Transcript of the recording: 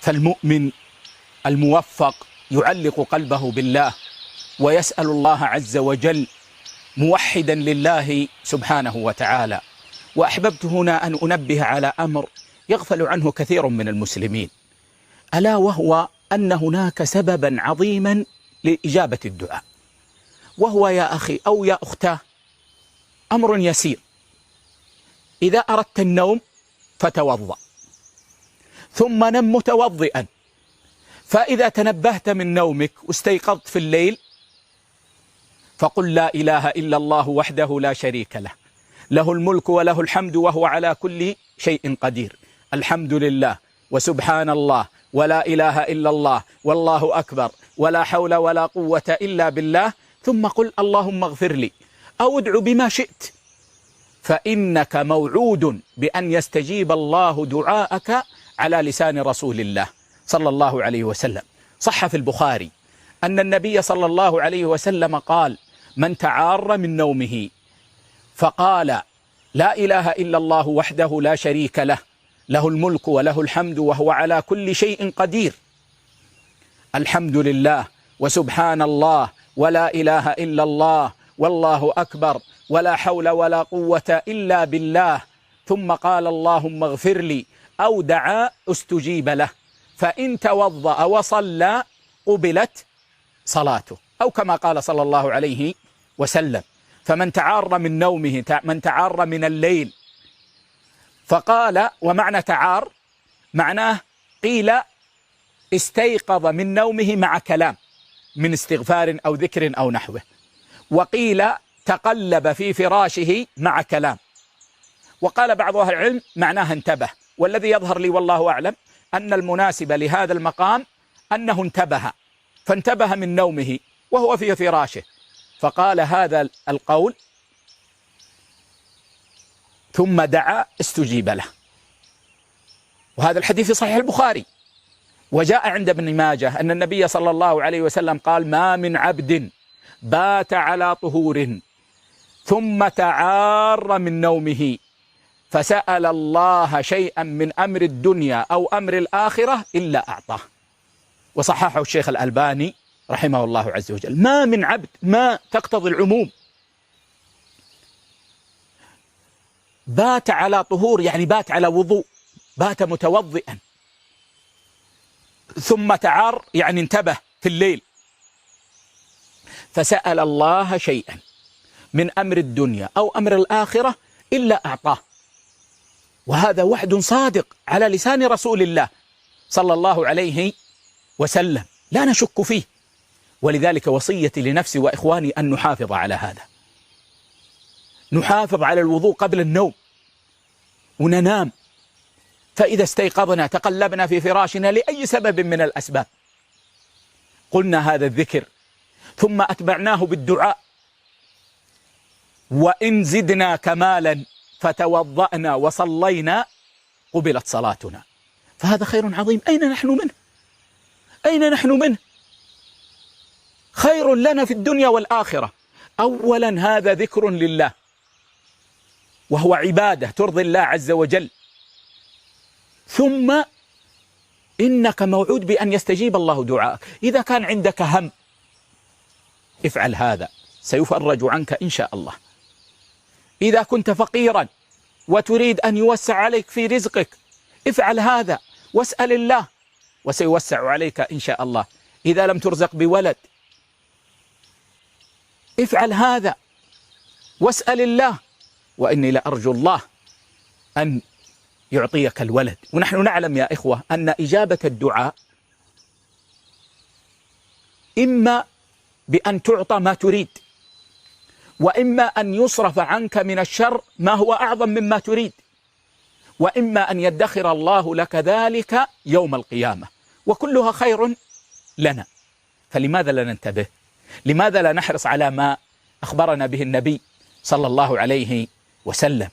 فالمؤمن الموفق يعلق قلبه بالله ويسأل الله عز وجل موحدا لله سبحانه وتعالى. وأحببت هنا أن أنبه على أمر يغفل عنه كثير من المسلمين، ألا وهو أن هناك سببا عظيما لإجابة الدعاء، وهو يا أخي أو يا أختاه أمر يسير. إذا أردت النوم فتوضأ، ثم نم متوضئا، فإذا تنبهت من نومك واستيقظت في الليل فقل لا إله إلا الله وحده لا شريك له، له الملك وله الحمد وهو على كل شيء قدير، الحمد لله وسبحان الله ولا إله إلا الله والله أكبر ولا حول ولا قوة إلا بالله، ثم قل اللهم اغفر لي أو ادع بما شئت، فإنك موعود بأن يستجيب الله دعاءك على لسان رسول الله صلى الله عليه وسلم. صح في البخاري أن النبي صلى الله عليه وسلم قال: من تعار من نومه فقال لا إله إلا الله وحده لا شريك له، له الملك وله الحمد وهو على كل شيء قدير، الحمد لله وسبحان الله ولا إله إلا الله والله أكبر ولا حول ولا قوة إلا بالله، ثم قال اللهم اغفر لي أو دعا استجيب له، فإن توضأ وصلى قبلت صلاته، أو كما قال صلى الله عليه وسلم: فمن تعار من نومه، من تعار من الليل فقال، ومعنى تعار معناه قيل استيقظ من نومه مع كلام من استغفار أو ذكر أو نحوه، وقيل تقلب في فراشه مع كلام، وقال بعض أهل العلم معناها انتبه. والذي يظهر لي والله أعلم أن المناسب لهذا المقام أنه انتبه، فانتبه من نومه وهو في فراشه فقال هذا القول ثم دعا استجيب له. وهذا الحديث في صحيح البخاري. وجاء عند ابن ماجه أن النبي صلى الله عليه وسلم قال: ما من عبد بات على طهور ثم تعار من نومه فسأل الله شيئا من أمر الدنيا أو أمر الآخرة إلا أعطاه. وصححه الشيخ الألباني رحمه الله عز وجل. ما من عبد، ما تقتضي العموم، بات على طهور يعني بات على وضوء، بات متوضئا، ثم تعار يعني انتبه في الليل، فسأل الله شيئا من أمر الدنيا أو أمر الآخرة إلا أعطاه. وهذا وعد صادق على لسان رسول الله صلى الله عليه وسلم، لا نشك فيه. ولذلك وصيتي لنفسي وإخواني أن نحافظ على هذا، نحافظ على الوضوء قبل النوم وننام، فإذا استيقظنا تقلبنا في فراشنا لأي سبب من الأسباب قلنا هذا الذكر، ثم أتبعناه بالدعاء، وإن زدنا كمالا فتوضأنا وصلينا قبلت صلاتنا. فهذا خير عظيم. أين نحن منه؟ أين نحن منه؟ خير لنا في الدنيا والآخرة. أولا هذا ذكر لله وهو عبادة ترضي الله عز وجل، ثم إنك موعود بأن يستجيب الله دعاءك. إذا كان عندك هم افعل هذا سيفرج عنك إن شاء الله. إذا كنت فقيرا وتريد أن يوسع عليك في رزقك افعل هذا واسأل الله وسيوسع عليك إن شاء الله. إذا لم ترزق بولد افعل هذا واسأل الله، وإني لأرجو الله أن يعطيك الولد. ونحن نعلم يا إخوة أن إجابة الدعاء إما بأن تعطى ما تريد، وإما أن يصرف عنك من الشر ما هو أعظم مما تريد، وإما أن يدخر الله لك ذلك يوم القيامة، وكلها خير لنا. فلماذا لا ننتبه؟ لماذا لا نحرص على ما أخبرنا به النبي صلى الله عليه وسلم؟